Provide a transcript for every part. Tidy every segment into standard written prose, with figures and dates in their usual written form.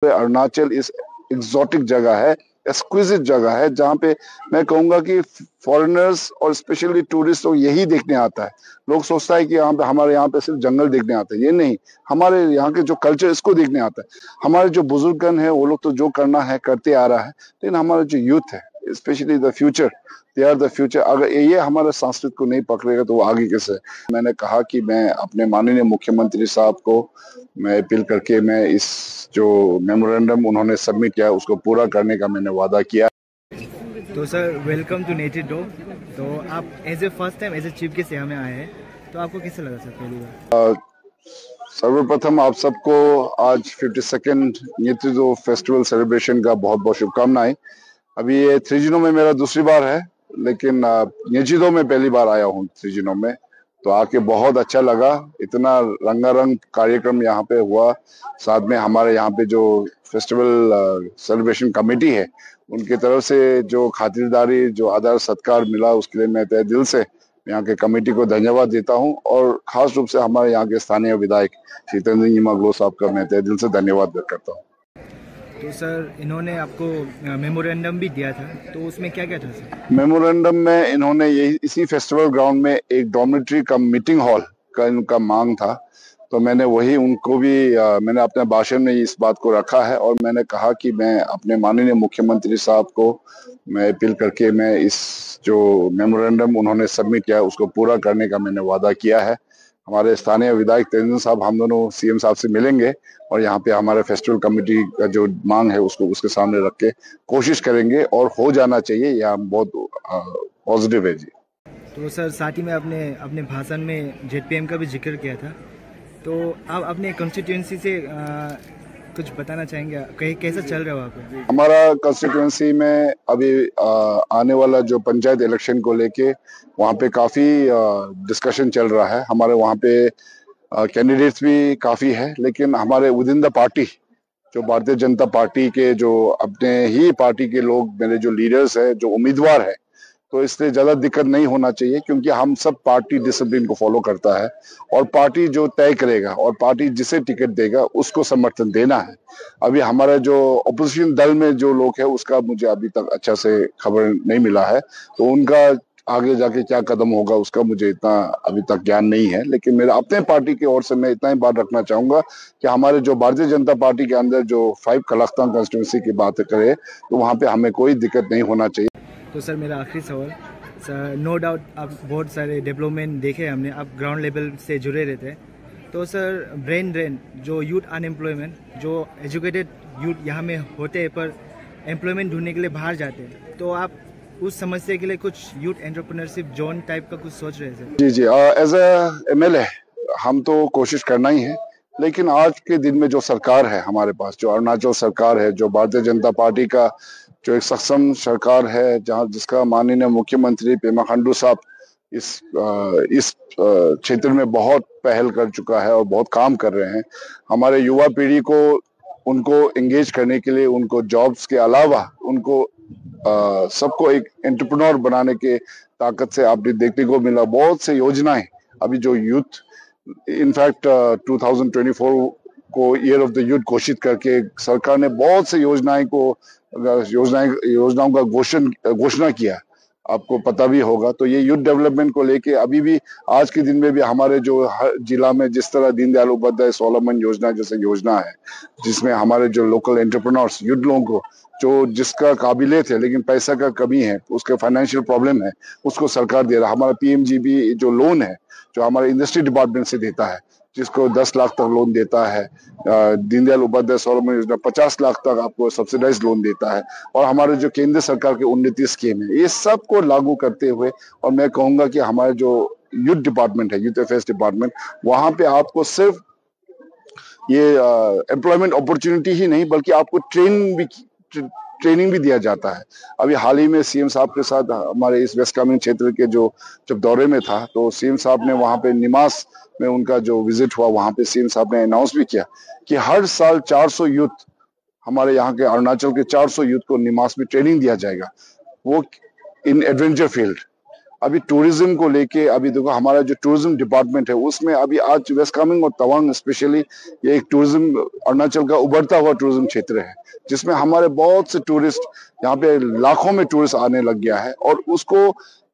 अरुणाचल इस एग्जॉटिक जगह है, एक्सक्विजिट जगह है, जहाँ पे मैं कहूंगा कि फॉरेनर्स और स्पेशली टूरिस्ट लोग यही देखने आता है। लोग सोचता है कि यहाँ पे हमारे यहाँ पे सिर्फ जंगल देखने आता है, ये नहीं, हमारे यहाँ के जो कल्चर इसको देखने आता है। हमारे जो बुजुर्गन है वो लोग तो जो करना है करते आ रहा है, लेकिन हमारा जो यूथ है, specially the future, they are the future. अगर ये हमारे संस्कृति को नहीं पकड़ेगा तो वो आगे कैसे। मैंने कहा कि मैं अपने माननीय मुख्यमंत्री साहब को मैं अपील करके मैं इस जो मेमोरेंडम उन्होंने सबमिट किया उसको पूरा करने का मैंने वादा किया। तो sir, welcome to native dough. तो आप as a first time as a chief guest यहाँ में आए हैं, तो आपको कैसे लगा सर पहली बार? सर्वप्रथम आप सबको आज 52nd native dough festival celebration का बहुत बहुत शुभकामनाएं। अभी ये थ्रीजिनो में मेरा दूसरी बार है, लेकिन नेजिदो में पहली बार आया हूँ थ्रीजिनो में, तो आके बहुत अच्छा लगा। इतना रंगारंग कार्यक्रम यहाँ पे हुआ, साथ में हमारे यहाँ पे जो फेस्टिवल सेलिब्रेशन कमेटी है उनकी तरफ से जो खातिरदारी, जो आदर सत्कार मिला, उसके लिए मैं तहे दिल से यहाँ के कमेटी को धन्यवाद देता हूँ। और खास रूप से हमारे यहाँ के स्थानीय विधायक श्री तेंजिंग यिमा ग्लो साहब का मैं तहे दिल से धन्यवाद व्यक्त करता हूँ। तो सर, इन्होंने आपको मेमोरेंडम भी दिया था, तो उसमें क्या क्या था सर? मेमोरेंडम में इन्होंने यही इसी फेस्टिवल ग्राउंड में एक डॉर्मेट्री का मीटिंग हॉल का इनका मांग था, तो मैंने वही उनको भी मैंने अपने भाषण में इस बात को रखा है। और मैंने कहा कि मैं अपने माननीय मुख्यमंत्री साहब को मैं अपील करके मैं इस जो मेमोरेंडम उन्होंने सबमिट किया उसको पूरा करने का मैंने वादा किया है। हमारे स्थानीय विधायक तेंजिंग साहब, हम दोनों सीएम साहब से मिलेंगे और यहाँ पे हमारे फेस्टिवल कमेटी का जो मांग है उसको उसके सामने रख के कोशिश करेंगे, और हो जाना चाहिए। यह बहुत पॉजिटिव है जी। तो सर, साथ ही में आपने अपने भाषण में जेडपीएम का भी जिक्र किया था, तो आप अपने कंस्टिट्यूएंसी से कुछ बताना चाहेंगे, कहीं कैसा चल रहा है वहाँ पे? हमारा कंस्टिट्यूएंसी में अभी आने वाला जो पंचायत इलेक्शन को लेके वहाँ पे काफी डिस्कशन चल रहा है। हमारे वहाँ पे कैंडिडेट्स भी काफी है, लेकिन हमारे विद इन द पार्टी जो भारतीय जनता पार्टी के जो अपने ही पार्टी के लोग, मेरे जो लीडर्स है, जो उम्मीदवार है, तो इसलिए ज्यादा दिक्कत नहीं होना चाहिए, क्योंकि हम सब पार्टी डिसिप्लिन को फॉलो करता है और पार्टी जो तय करेगा और पार्टी जिसे टिकट देगा उसको समर्थन देना है। अभी हमारा जो ऑपोजिशन दल में जो लोग है उसका मुझे अभी तक अच्छा से खबर नहीं मिला है, तो उनका आगे जाके क्या कदम होगा उसका मुझे इतना अभी तक ज्ञान नहीं है। लेकिन मेरा अपने पार्टी की ओर से मैं इतना ही बात रखना चाहूंगा कि हमारे जो भारतीय जनता पार्टी के अंदर जो 5 कलख्तान कंस्टिट्यूंसी की बात करे तो वहां पे हमें कोई दिक्कत नहीं होना चाहिए। तो सर, मेरा आखिरी सवाल सर, नो डाउट आप बहुत सारे डेवलपमेंट देखे हमने, आप ग्राउंड लेवल से जुड़े रहते हैं, तो सर ब्रेन ड्रेन, जो यूथ अनएम्प्लॉयमेंट, जो एजुकेटेड यूथ यहाँ में होते हैं पर एम्प्लॉयमेंट ढूंढने के लिए बाहर जाते हैं, तो आप उस समस्या के लिए कुछ यूथ एंटरप्रेन्योरशिप जोन टाइप का कुछ सोच रहे हैं? जी जी, एज ए एमएलए हम तो कोशिश करना ही है, लेकिन आज के दिन में जो सरकार है हमारे पास, जो अरुणाचल सरकार है, जो भारतीय जनता पार्टी का जो एक सक्षम सरकार है, जहाँ जिसका माननीय मुख्यमंत्री पेमा खांडू साहब इस क्षेत्र में बहुत पहल कर चुका है और बहुत काम कर रहे हैं। हमारे युवा पीढ़ी को उनको एंगेज करने के लिए, उनको जॉब्स के अलावा उनको सबको एक एंटरप्रेन्योर बनाने के ताकत से आपने देखने को मिला बहुत से योजनाएं। अभी जो यूथ, इनफैक्ट 2024 को ईयर ऑफ द यूथ घोषित करके सरकार ने बहुत से योजनाओं का घोषणा किया, आपको पता भी होगा। तो ये यूथ डेवलपमेंट को लेके अभी भी आज के दिन में भी हमारे जो हर जिला में जिस तरह दीनदयाल उपाध्याय स्वावलंबन योजना जैसे योजना है, जिसमें हमारे जो लोकल एंटरप्रेन्योर्स यूथ लोगों को जो जिसका काबिलियत है लेकिन पैसा का कमी है, उसके फाइनेंशियल प्रॉब्लम है, उसको सरकार दे रहा है। हमारा पीएमजीबी जो लोन है जो हमारे इंडस्ट्री डिपार्टमेंट से देता है, जिसको 10 लाख तक लोन देता है। दीनदयाल उपाध्याय स्वावलंबन योजना 50 लाख तक आपको सब्सिडाइज लोन देता है। और हमारे जो केंद्र सरकार के उन्नति स्कीम है, ये सब को लागू करते हुए, और मैं कहूंगा कि हमारे जो यूथ डिपार्टमेंट है, यूथ अफेयर्स डिपार्टमेंट, वहां पे आपको सिर्फ ये एम्प्लॉयमेंट अपॉर्चुनिटी ही नहीं बल्कि आपको ट्रेनिंग भी दिया जाता है। अभी हाल ही में सीएम साहब के साथ हमारे इस वेस्ट कामेंग क्षेत्र के जो जब दौरे में था, तो सीएम साहब ने वहां पे निमास में उनका जो विजिट हुआ, वहां पे सीएम साहब ने अनाउंस भी किया कि हर साल 400 यूथ, हमारे यहाँ के अरुणाचल के 400 यूथ को निमास में ट्रेनिंग दिया जाएगा, वो इन एडवेंचर फील्ड। अभी टूरिज्म को लेके अभी देखो हमारा जो टूरिज्म डिपार्टमेंट है उसमें अभी आज वेस्ट कामेंग और तवांग स्पेशली ये एक टूरिज्म अरुणाचल का उभरता हुआ टूरिज्म क्षेत्र है, जिसमें हमारे बहुत से टूरिस्ट यहाँ पे लाखों में टूरिस्ट आने लग गया है। और उसको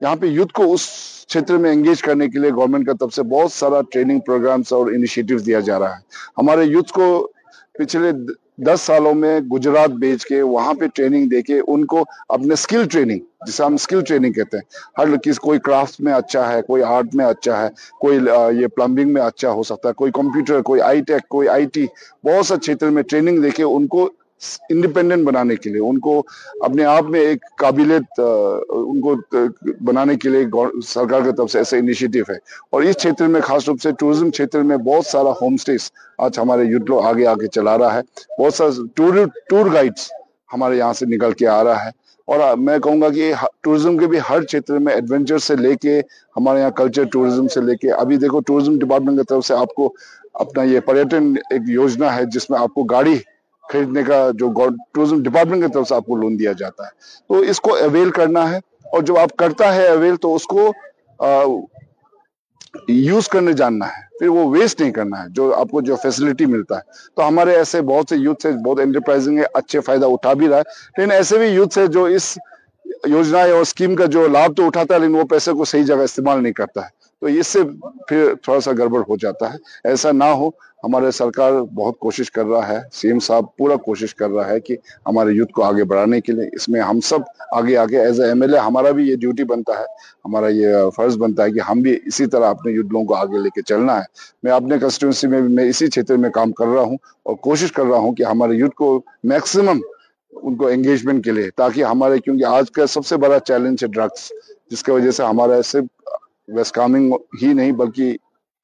यहाँ पे यूथ को उस क्षेत्र में एंगेज करने के लिए गवर्नमेंट का तरफ से बहुत सारा ट्रेनिंग प्रोग्राम्स और इनिशिएटिव्स दिया जा रहा है। हमारे यूथ को पिछले 10 सालों में गुजरात भेज के वहां पे ट्रेनिंग देके उनको अपने स्किल ट्रेनिंग, जिसे हम स्किल ट्रेनिंग कहते हैं, हर किसी कोई क्राफ्ट में अच्छा है, कोई आर्ट में अच्छा है, कोई ये प्लम्बिंग में अच्छा हो सकता है, कोई कंप्यूटर, कोई आई टेक, कोई आईटी, बहुत से क्षेत्र में ट्रेनिंग देके उनको इंडिपेंडेंट बनाने के लिए, उनको अपने आप में एक काबिलियत उनको बनाने के लिए सरकार की तरफ से ऐसे इनिशिएटिव है। और इस क्षेत्र में खास रूप से टूरिज्म क्षेत्र में बहुत सारा होम स्टेज आज हमारे यूथ लोग आगे आके चला रहा है। बहुत सारे टूर गाइड्स हमारे यहाँ से निकल के आ रहा है। और मैं कहूंगा कि टूरिज्म के भी हर क्षेत्र में एडवेंचर से लेके हमारे यहाँ कल्चर टूरिज्म से लेके, अभी देखो टूरिज्म डिपार्टमेंट की तरफ से आपको अपना ये पर्यटन एक योजना है जिसमें आपको गाड़ी खरीदने का जो टूरिज्म डिपार्टमेंट की तरफ से आपको लोन दिया जाता है, तो इसको अवेल करना है। और जब आप करता है अवेल तो उसको यूज करने जानना है, फिर वो वेस्ट नहीं करना है जो आपको जो फैसिलिटी मिलता है। तो हमारे ऐसे बहुत से यूथ है, बहुत एंटरप्राइजिंग है, अच्छे फायदा उठा भी रहा है, लेकिन ऐसे भी यूथ है जो इस योजना और स्कीम का जो लाभ तो उठाता है लेकिन वो पैसे को सही जगह इस्तेमाल नहीं करता है, तो इससे फिर थोड़ा सा गड़बड़ हो जाता है। ऐसा ना हो, हमारे सरकार बहुत कोशिश कर रहा है, सीएम साहब पूरा कोशिश कर रहा है कि हमारे यूथ को आगे बढ़ाने के लिए। इसमें हम सब आगे आगे एज ए एमएलए हमारा भी ये ड्यूटी बनता है, हमारा ये फर्ज बनता है कि हम भी इसी तरह अपने यूथ लोगों को आगे लेके चलना है। मैं अपने कंस्टिट्यूंसी में मैं इसी क्षेत्र में काम कर रहा हूँ और कोशिश कर रहा हूँ कि हमारे यूथ को मैक्सिमम उनको एंगेजमेंट के लिए, ताकि हमारे, क्योंकि आज का सबसे बड़ा चैलेंज है ड्रग्स, जिसकी वजह से हमारा सिर्फ वेस्ट कामेंग ही नहीं बल्कि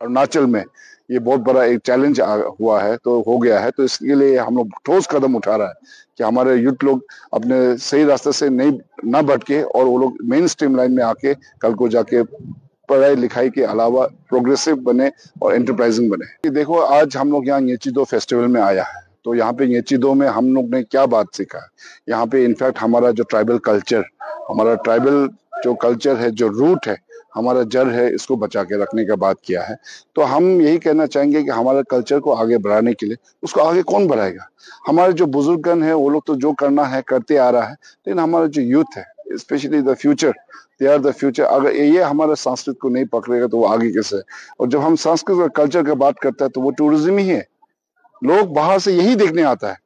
अरुणाचल में ये बहुत बड़ा एक चैलेंज हुआ है, तो हो गया है। तो इसके लिए हम लोग ठोस कदम उठा रहा है कि हमारे यूथ लोग अपने सही रास्ते से नहीं ना भटके और वो लोग मेन स्ट्रीम लाइन में आके कल को जाके पढ़ाई लिखाई के अलावा प्रोग्रेसिव बने और एंटरप्राइजिंग बने। देखो आज हम लोग यहाँ येचिदो फेस्टिवल में आया है, तो यहाँ पे येचिदो में हम लोग ने क्या बात सीखा है, यहाँ पे इनफैक्ट हमारा जो ट्राइबल कल्चर, हमारा ट्राइबल जो कल्चर है, जो रूट है, हमारा जड़ है, इसको बचा के रखने का बात किया है। तो हम यही कहना चाहेंगे कि हमारे कल्चर को आगे बढ़ाने के लिए, उसको आगे कौन बढ़ाएगा? हमारे जो बुजुर्गन है वो लोग तो जो करना है करते आ रहा है, लेकिन हमारा जो यूथ है, specially the future, they are the future. अगर ये हमारे संस्कृत को नहीं पकड़ेगा तो वो आगे कैसे? और जब हम संस्कृत और कल्चर की बात करते हैं तो वो टूरिज्म ही है, लोग बाहर से यही देखने आता है।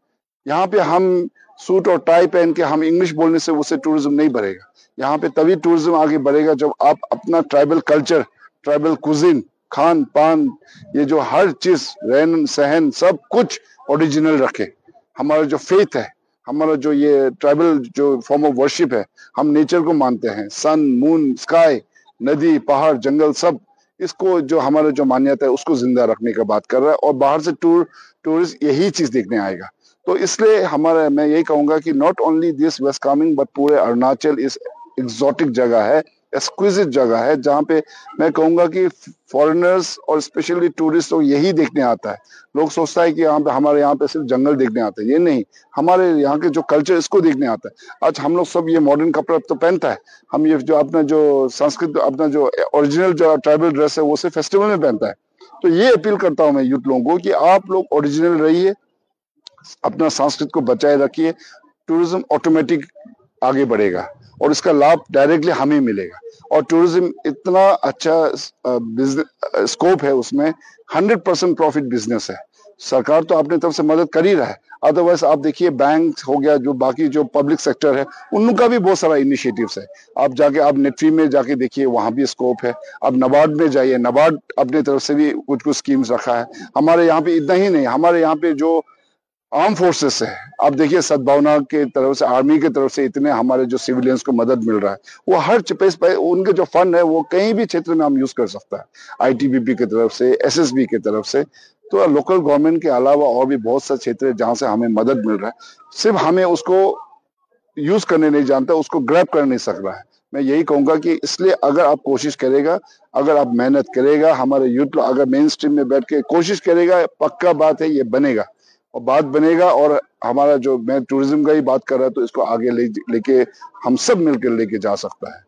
यहाँ पे हम सूट और टाई पहन के हम इंग्लिश बोलने से उससे टूरिज्म नहीं बढ़ेगा। यहाँ पे तभी टूरिज्म आगे बढ़ेगा जब आप अपना tribal culture, tribal cuisine, Khan पान, ये जो हर चीज, रहन सहन, सब कुछ ओरिजिनल रखे। हमारा जो फेथ है, हमारा जो ये ट्राइबल जो फॉर्म ऑफ वर्शिप है, हम नेचर को मानते हैं, सन, मून, स्काई, नदी, पहाड़, जंगल, सब इसको जो हमारा जो मान्यता है उसको जिंदा रखने का बात कर रहा है। और बाहर से टूरिस्ट यही चीज देखने आएगा। तो इसलिए हमारा, मैं यही कहूंगा कि not only this West Kameng but पूरे अरुणाचल इस एग्जॉटिक जगह है, एक्सक्विजिट जगह है, जहाँ पे मैं कहूंगा कि फॉरेनर्स और स्पेशली टूरिस्ट लोग यही देखने आता है। लोग सोचता है कि यहाँ पे हमारे यहाँ पे सिर्फ जंगल देखने आता है, ये नहीं, हमारे यहाँ के जो कल्चर इसको देखने आता है। आज हम लोग सब ये मॉडर्न कपड़ा तो पहनता है, हम ये जो अपना जो संस्कृत, अपना जो ओरिजिनल जो ट्राइबल ड्रेस है वो सिर्फ फेस्टिवल में पहनता है। तो ये अपील करता हूँ मैं यूथ लोगों को कि आप लोग ओरिजिनल रहिए, अपना संस्कृत को बचाए रखिए, टूरिज्म ऑटोमेटिक आगे बढ़ेगा और इसका लाभ डायरेक्टली हमें मिलेगा। और टूरिज्म इतना अच्छा बिजनेस स्कोप है उसमें, 100% प्रॉफिट बिजनेस है। सरकार तो अपनी तरफ से मदद कर ही रहा है, अदरवाइज आप देखिए बैंक हो गया, जो बाकी जो पब्लिक सेक्टर है उनका भी बहुत सारा इनिशिएटिव्स है। आप जाके आप नेटफी में जाके देखिए, वहां भी स्कोप है। आप नबार्ड में जाइए, नबार्ड अपनी तरफ से भी कुछ कुछ स्कीम्स रखा है। हमारे यहाँ पे इतना ही नहीं, हमारे यहाँ पे जो आर्म फोर्सेस है, आप देखिए सद्भावना के तरफ से, आर्मी के तरफ से इतने हमारे जो सिविलियंस को मदद मिल रहा है, वो हर स्पेस पे उनके जो फंड है वो कहीं भी क्षेत्र में हम यूज कर सकता है, आईटीबीपी की तरफ से, एसएसबी की तरफ से। तो लोकल गवर्नमेंट के अलावा और भी बहुत से क्षेत्र है जहां से हमें मदद मिल रहा है, सिर्फ हमें उसको यूज करने नहीं जानता, उसको ग्रैब कर नहीं सक रहा है। मैं यही कहूंगा कि इसलिए अगर आप कोशिश करेगा, अगर आप मेहनत करेगा, हमारे यूथ अगर मेन स्ट्रीम में बैठ के कोशिश करेगा, पक्का बात है ये बनेगा और बात बनेगा। और हमारा जो, मैं टूरिज्म का ही बात कर रहा हूं, तो इसको आगे लेके हम सब मिलकर लेके जा सकता है।